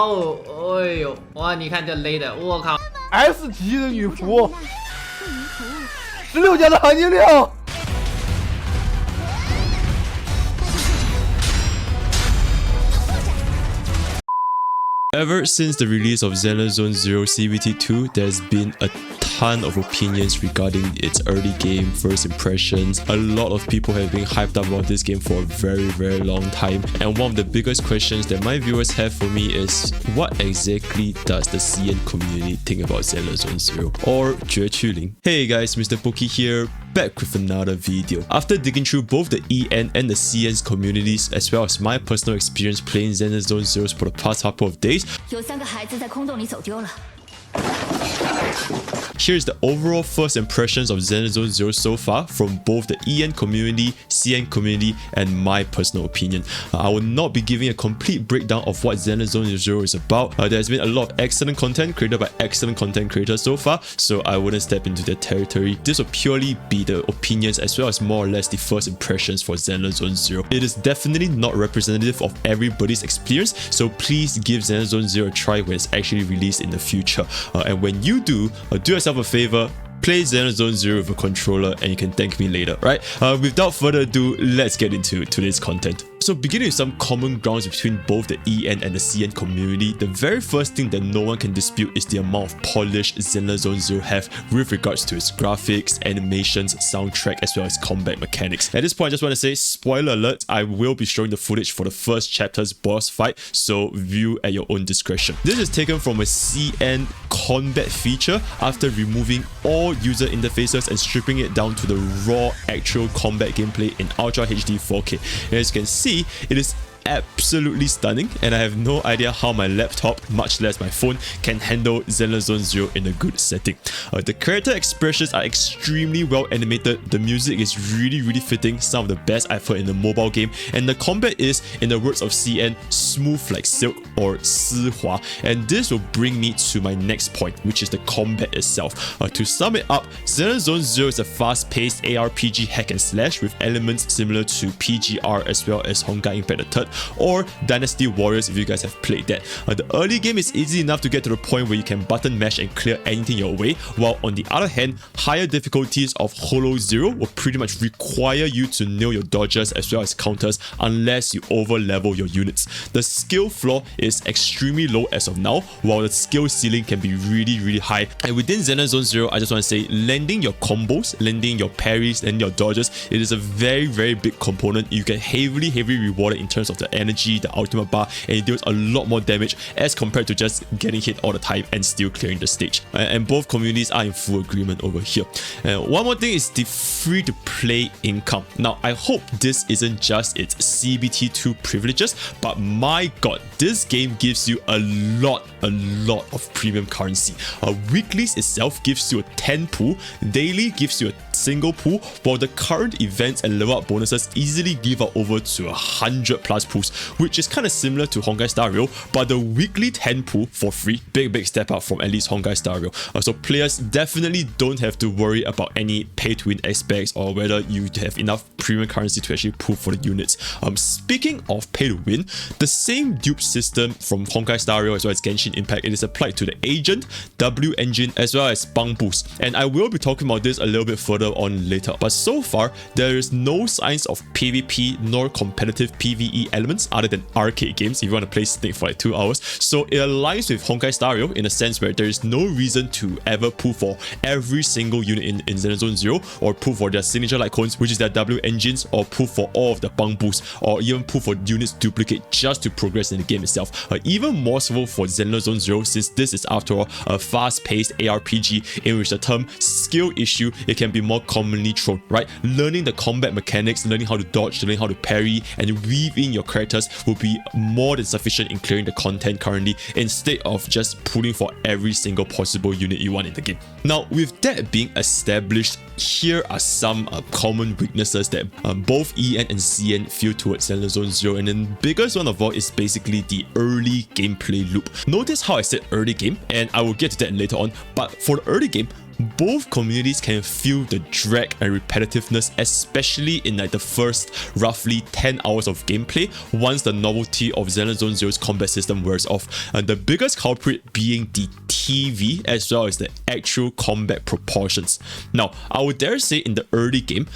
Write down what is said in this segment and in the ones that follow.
哦，哎呦，哇，你看这勒的，我靠 ！S 级的女仆，16加的含金量。Ever since the release of Zenless Zone Zero CVT2, there's been a ton of opinions regarding its early game, first impressions. A lot of people have been hyped up about this game for a very long time, and one of the biggest questions that my viewers have for me is, what exactly does the CN community think about Zenless Zone Zero or 绝区零? Hey guys, MrPokke here, back with another video. After digging through both the EN and the CN's communities, as well as my personal experience playing Zenless Zone Zero for the past couple of days, 有3个孩子在空洞里走丢了。 Here's the overall first impressions of Zenless Zone Zero so far from both the EN community, CN community, and my personal opinion. I will not be giving a complete breakdown of what Zenless Zone Zero is about. There's been a lot of excellent content created by excellent content creators so far, so I wouldn't step into their territory. This will purely be the opinions as well as more or less the first impressions for Zenless Zone Zero. It is definitely not representative of everybody's experience, so please give Zenless Zone Zero a try when it's actually released in the future. And when you do yourself a favor, play Zenless Zone Zero with a controller and you can thank me later, right? Without further ado, let's get into today's content. So beginning with some common grounds between both the EN and the CN community, the very first thing that no one can dispute is the amount of polish Zenless Zone Zero have with regards to its graphics, animations, soundtrack, as well as combat mechanics. At this point, I just want to say, spoiler alert, I will be showing the footage for the first chapter's boss fight, so view at your own discretion. This is taken from a CN combat feature after removing all user interfaces and stripping it down to the raw actual combat gameplay in Ultra HD 4K. And as you can see, it is absolutely stunning, and I have no idea how my laptop, much less my phone, can handle Zenless Zone Zero in a good setting. The character expressions are extremely well animated, the music is really fitting, some of the best I've heard in a mobile game, and the combat is, in the words of CN, smooth like silk or 丝滑. And this will bring me to my next point, which is the combat itself. To sum it up, Zenless Zone Zero is a fast-paced ARPG hack and slash with elements similar to PGR as well as Honkai Impact III, or Dynasty Warriors if you guys have played that. The early game is easy enough to get to the point where you can button mash and clear anything your way, while on the other hand, higher difficulties of Holo Zero will pretty much require you to nail your dodges as well as counters unless you over level your units. The skill floor is extremely low as of now, while the skill ceiling can be really high. And within Zenless Zone Zero, I just want to say, landing your combos, landing your parries, and your dodges, it is a very big component. You get heavily rewarded in terms of the energy, the ultimate bar, and it deals a lot more damage as compared to just getting hit all the time and still clearing the stage. And both communities are in full agreement over here. One more thing is the free to play income. Now I hope this isn't just its CVT2 privileges, but my god, this game gives you a lot of premium currency. Weeklies itself gives you a 10 pool, daily gives you a single pool, while the current events and level up bonuses easily give out over to 100 plus pools, which is kind of similar to Honkai Star Rail, but the weekly 10 pool for free, big step up from at least Honkai Star Rail. So players definitely don't have to worry about any pay to win aspects or whether you have enough premium currency to actually pool for the units. Speaking of pay to win, the same dupe system from Honkai Star Rail as well as Genshin Impact, it is applied to the Agent, W Engine, as well as Bang Boost, and I will be talking about this a little bit further on later. But so far, there is no signs of PvP nor competitive PvE elements other than arcade games if you want to play Snake for like 2 hours. So it aligns with Honkai Star Rail in a sense where there is no reason to ever pull for every single unit in Zenless Zone Zero, or pull for their signature light cones, which is their W engines, or pull for all of the Bang Boosts, or even pull for units duplicate just to progress in the game itself. Even more so for Zenless Zone Zero, since this is after all a fast-paced ARPG in which the term skill issue, it can be more commonly thrown, right? Learning the combat mechanics, learning how to dodge, learning how to parry, and weave in your characters will be more than sufficient in clearing the content currently, instead of just pulling for every single possible unit you want in the game. Now, with that being established, here are some common weaknesses that both EN and CN feel towards Zenless Zone Zero, and the biggest one of all is basically the early gameplay loop. Notice how I said early game, and I will get to that later on, but for the early game, both communities can feel the drag and repetitiveness, especially in like the first roughly 10 hours of gameplay once the novelty of Zenless Zone Zero's combat system wears off, and the biggest culprit being the TV as well as the actual combat proportions. Now, I would dare say in the early game,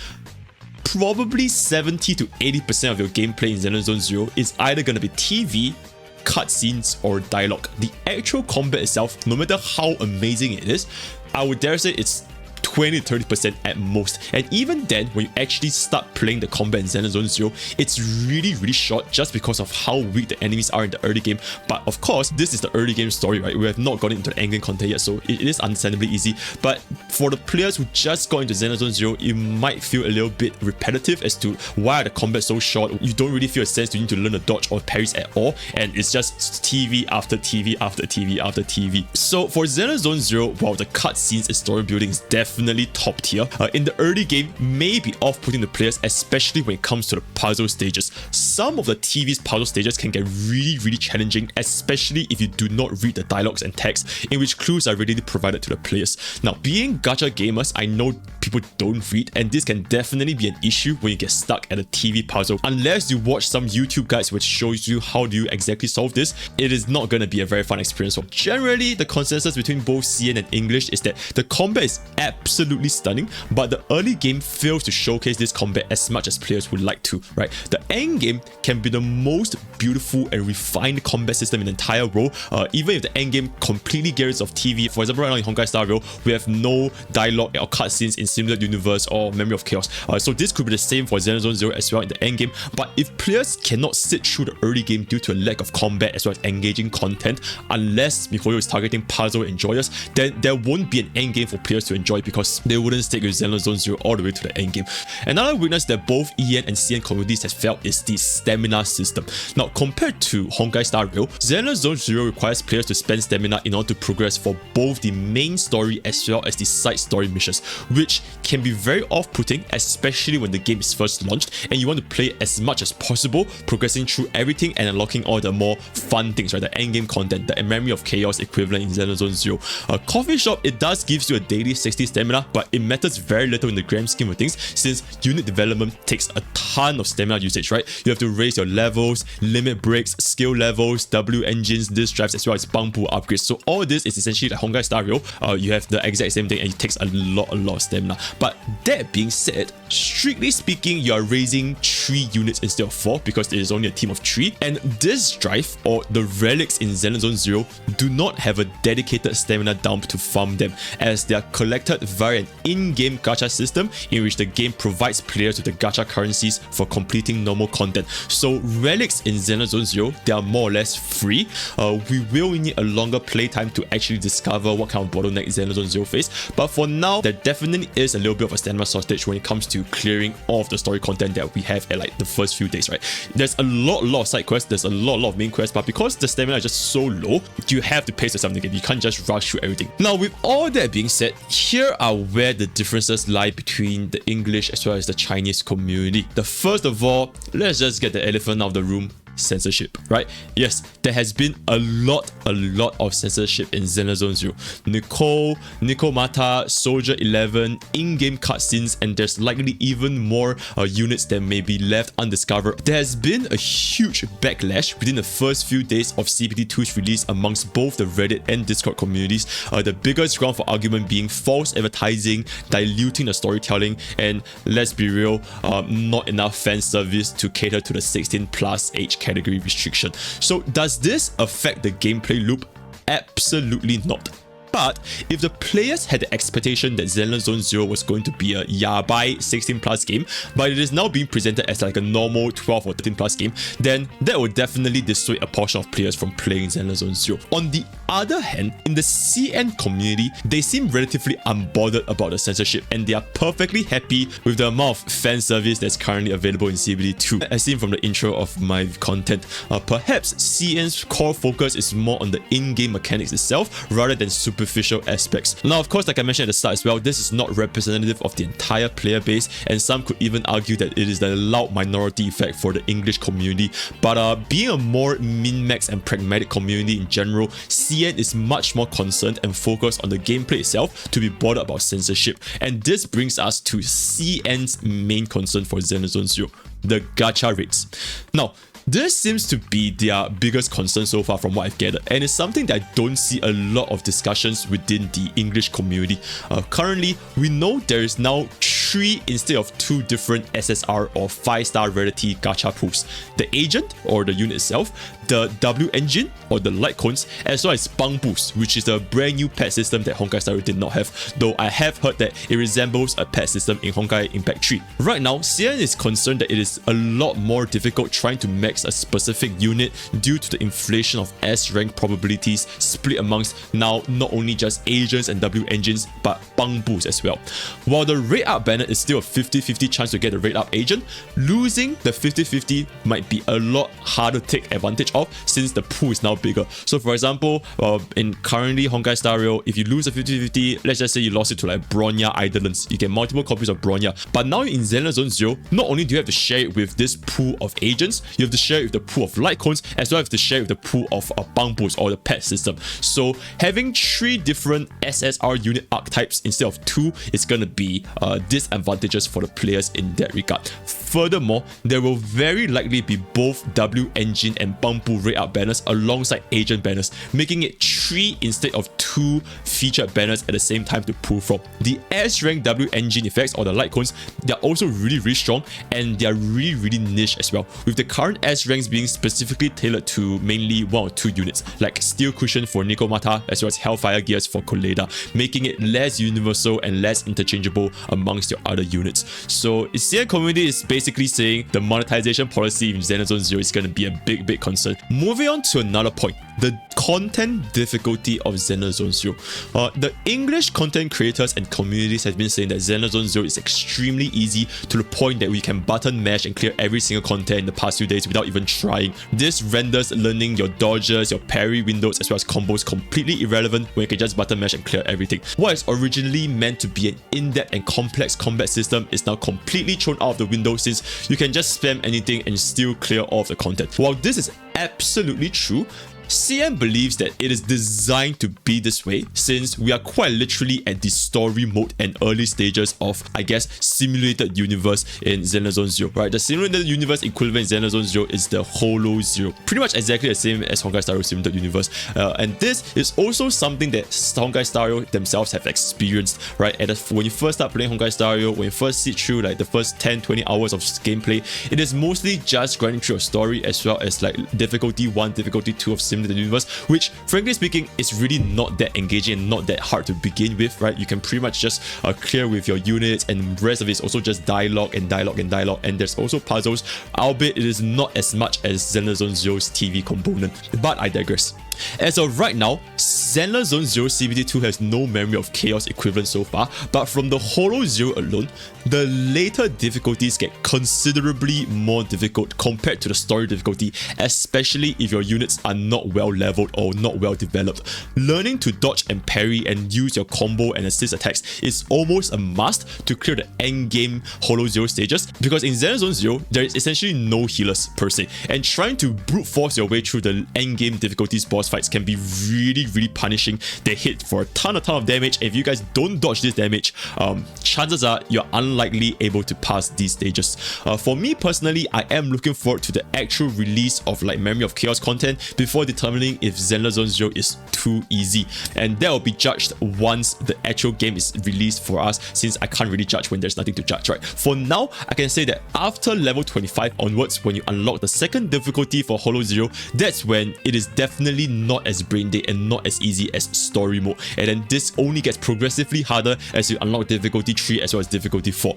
probably 70 to 80% of your gameplay in Zenless Zone Zero is either going to be TV, cutscenes, or dialogue. The actual combat itself, no matter how amazing it is, I would dare say it's 20-30% at most, and even then when you actually start playing the combat in Zenless Zone Zero, it's really short just because of how weak the enemies are in the early game. But of course, this is the early game story, right? We have not gotten into the end game content yet, so it is understandably easy. But for the players who just got into Zenless Zone Zero, it might feel a little bit repetitive as to why are the combat so short. You don't really feel a sense you need to learn to dodge or parries at all, and it's just TV after TV after TV after TV. So for Zenless Zone Zero, while the cutscenes and story building is definitely top tier, in the early game may be off-putting the players, especially when it comes to the puzzle stages. Some of the TV's puzzle stages can get really challenging, especially if you do not read the dialogues and text in which clues are readily provided to the players. Now, being gacha gamers, I know people don't read, and this can definitely be an issue when you get stuck at a TV puzzle. Unless you watch some YouTube guides which shows you how do you exactly solve this, it is not going to be a very fun experience. So generally, the consensus between both CN and English is that the combat is absolutely stunning, but the early game fails to showcase this combat as much as players would like to, right? The end game can be the most beautiful and refined combat system in the entire world, even if the end game completely gets rid of TV. For example, right now in Honkai Star Rail, we have no dialogue or cutscenes in Simulated Universe or Memory of Chaos. So this could be the same for Zenless Zone Zero as well in the end game. But if players cannot sit through the early game due to a lack of combat as well as engaging content, unless miHoYo is targeting puzzle enjoyers, then there won't be an end game for players to enjoy because they wouldn't stick with Zenless Zone Zero all the way to the end game. Another weakness that both EN and CN communities have felt is the stamina system. Now, compared to Honkai Star Rail, Zenless Zone Zero requires players to spend stamina in order to progress for both the main story as well as the side story missions, which can be very off-putting, especially when the game is first launched and you want to play as much as possible, progressing through everything and unlocking all the more fun things, right? The end game content, the Memory of Chaos equivalent in Zenless Zone Zero. A coffee shop, it does give you a daily 60 stamina, but it matters very little in the grand scheme of things since unit development takes a ton of stamina usage, right? You have to raise your levels, limit breaks, skill levels, W engines, disk drives, as well as bang pool upgrades. So all this is essentially like Honkai Star Rail. You have the exact same thing and it takes a lot of stamina. But that being said, strictly speaking, you are raising 3 units instead of 4 because it is only a team of 3, and this drive or the relics in Zenless Zone Zero do not have a dedicated stamina dump to farm them, as they are collected via an in-game gacha system in which the game provides players with the gacha currencies for completing normal content. So relics in Zenless Zone Zero, they are more or less free. We will need a longer playtime to actually discover what kind of bottleneck Zenless Zone Zero face, but for now there definitely is a little bit of a stamina shortage when it comes to clearing all of the story content that we have at like the first few days, right? There's a lot of side quests, there's a lot of main quests, but because the stamina is just so low, you have to pace yourself in the game. You can't just rush through everything. Now, with all that being said, here are where the differences lie between the English as well as the Chinese community. The first of all, let's just get the elephant out of the room. Censorship, right? Yes, there has been a lot of censorship in Zenless Zone Zero. Nicole Mata, Soldier 11, in-game cutscenes, and there's likely even more units that may be left undiscovered. There has been a huge backlash within the first few days of CPT2's release amongst both the Reddit and Discord communities. The biggest ground for argument being false advertising, diluting the storytelling, and let's be real, not enough fan service to cater to the 16+ age category restriction. So does this affect the gameplay loop? Absolutely not. But if the players had the expectation that Zenless Zone Zero was going to be a yabai 16+ game, but it is now being presented as like a normal 12 or 13+ game, then that would definitely dissuade a portion of players from playing Zenless Zone Zero. On the other hand, in the CN community, they seem relatively unbothered about the censorship and they are perfectly happy with the amount of fan service that's currently available in CBD2. As seen from the intro of my content, perhaps CN's core focus is more on the in-game mechanics itself rather than super superficial aspects. Now, of course, like I mentioned at the start as well, this is not representative of the entire player base, and some could even argue that it is the loud minority effect for the English community. But being a more min-max and pragmatic community in general, CN is much more concerned and focused on the gameplay itself to be bothered about censorship. And this brings us to CN's main concern for Zenless Zone Zero, the gacha rates. Now, this seems to be their biggest concern so far from what I've gathered, and it's something that I don't see a lot of discussions within the English community. Currently, we know there is now 3 instead of 2 different SSR or 5-star rarity gacha pools. The agent or the unit itself, the W engine or the light cones, as well as Bang Boost, which is a brand new pet system that Honkai Star Rail did not have, though I have heard that it resembles a pet system in Honkai Impact 3. Right now, CN is concerned that it is a lot more difficult trying to max a specific unit due to the inflation of S rank probabilities split amongst now not only just agents and W engines, but Bang Boost as well. While the rate up banner is still a 50-50 chance to get a rate up agent, losing the 50-50 might be a lot harder to take advantage of since the pool is now bigger. So for example, in currently Honkai Star Rail, if you lose a 50-50, let's just say you lost it to like Bronya Eidolons, you get multiple copies of Bronya. But now in Zenless Zone Zero, not only do you have to share it with this pool of agents, you have to share it with the pool of light cones, as well as to share it with the pool of Bang Boost or the pet system. So having 3 different SSR unit archetypes instead of 2 is going to be disadvantageous for the players in that regard. Furthermore, there will very likely be both W engine and Bang Boost rate up banners alongside agent banners, making it 3 instead of 2 featured banners at the same time to pull from. The S rank W engine effects or the light cones, they're also really strong, and they're really niche as well, with the current S ranks being specifically tailored to mainly 1 or 2 units, like Steel Cushion for Nikomata as well as Hellfire Gears for Koleda, making it less universal and less interchangeable amongst your other units. So the CN community is basically saying the monetization policy in Zenless Zone Zero is going to be a big concern. Moving on to another point, the content difficulty of Zenless Zone Zero. The English content creators and communities have been saying that Zenless Zone Zero is extremely easy, to the point that we can button mash and clear every single content in the past few days without even trying. This renders learning your dodges, your parry windows, as well as combos completely irrelevant when you can just button mash and clear everything. What is originally meant to be an in-depth and complex combat system is now completely thrown out of the window, since you can just spam anything and still clear all of the content. While this is absolutely true, CN believes that it is designed to be this way, since we are quite literally at the story mode and early stages of, I guess, simulated universe in Zenless Zone Zero, right? The simulated universe equivalent in Zenless Zone Zero is the Holo Zero, pretty much exactly the same as Honkai Star Rail simulated universe, and this is also something that Honkai Star Rail themselves have experienced, right? When you first start playing Honkai Star Rail, when you first sit through like the first 10-20 hours of gameplay, it is mostly just grinding through a story, as well as like difficulty 1, difficulty 2 of simulated universe, which frankly speaking is really not that engaging and not that hard to begin with, right? You can pretty much just clear with your units, and the rest of it is also just dialogue, and there's also puzzles, albeit it is not as much as Zenless Zone Zero's TV component, but I digress. As of right now, Zenless Zone Zero CBT2 has no memory of chaos equivalent so far, but from the Holo Zero alone, the later difficulties get considerably more difficult compared to the story difficulty, especially if your units are not well leveled or not well developed. Learning to dodge and parry and use your combo and assist attacks is almost a must to clear the end game Holo Zero stages, because in Zenless Zone Zero, there is essentially no healers per se, and trying to brute force your way through the end game difficulties boss fights can be really punishing. They hit for a ton of damage, and if you guys don't dodge this damage, chances are you're unlikely able to pass these stages. For me personally, I am looking forward to the actual release of like Memory of Chaos content before determining if Zenless Zone Zero is too easy, and that will be judged once the actual game is released for us, since I can't really judge when there's nothing to judge, right? For now, I can say that after level 25 onwards, when you unlock the second difficulty for Holo Zero, that's when it is definitely not as brain dead and not as easy as story mode, and then this only gets progressively harder as you unlock difficulty 3 as well as difficulty 4.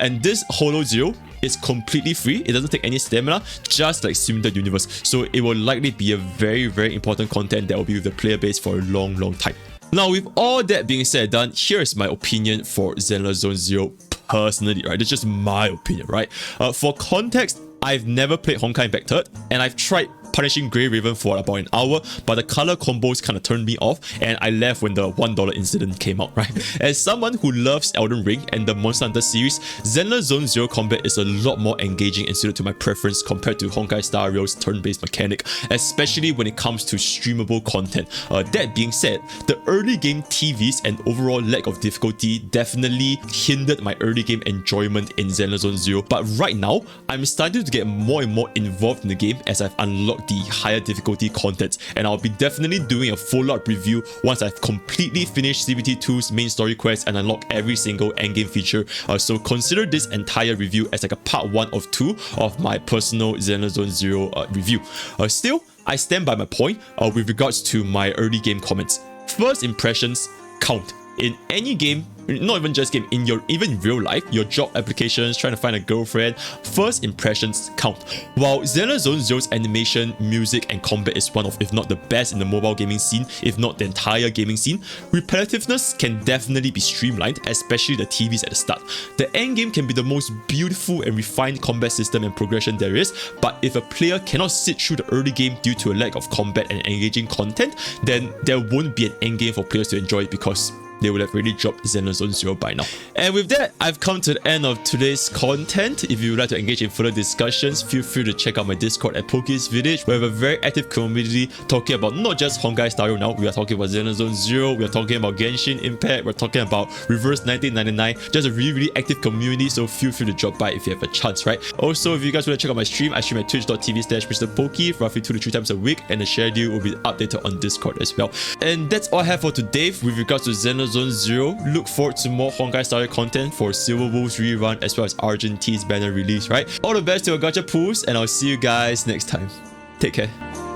And this Holo Zero is completely free. It doesn't take any stamina, just like simulated universe, so it will likely be a very important content that will be with the player base for a long time. Now, with all that being said and done, here is my opinion for Zenless Zone Zero personally, right? It's just my opinion, right? For context, I've never played Honkai Impact 3rd, and I've tried punishing Grey Raven for about an hour, but the color combos kind of turned me off, and I left when the $1 incident came out, right? As someone who loves Elden Ring and the Monster Hunter series, Zenless Zone Zero combat is a lot more engaging and suited to my preference compared to Honkai Star Rail's turn-based mechanic, especially when it comes to streamable content. That being said, the early game TVs and overall lack of difficulty definitely hindered my early game enjoyment in Zenless Zone Zero, but right now, I'm starting to get more and more involved in the game as I've unlocked the higher difficulty content, and I'll be definitely doing a follow-up review once I've completely finished CBT2's main story quest and unlock every single endgame feature, so consider this entire review as like a part 1 of 2 of my personal Zenless Zone Zero review. Still, I stand by my point with regards to my early game comments. First impressions count. In any game, not even just game, in your even real life, your job applications, trying to find a girlfriend, first impressions count. While Zenless Zone Zero's animation, music, and combat is one of, if not the best in the mobile gaming scene, if not the entire gaming scene, repetitiveness can definitely be streamlined, especially the TVs at the start. The endgame can be the most beautiful and refined combat system and progression there is, but if a player cannot sit through the early game due to a lack of combat and engaging content, then there won't be an endgame for players to enjoy because they would have already dropped Zenless Zone Zero by now. And with that, I've come to the end of today's content. If you would like to engage in further discussions, feel free to check out my Discord at Pokke's Village. We have a very active community talking about not just Honkai Star Rail now, we are talking about Zenless Zone Zero, we are talking about Genshin Impact, we're talking about Reverse 1999, just a really active community, so feel free to drop by if you have a chance, right? Also, if you guys want to check out my stream, I stream at twitch.tv/MrPokke roughly 2 to 3 times a week, and the schedule will be updated on Discord as well. And that's all I have for today with regards to Zenless Zone Zero. Look forward to more Honkai Star Rail content for Silver Wolf's rerun as well as Argent T's banner release, right? All the best to your gacha pools, and I'll see you guys next time. Take care.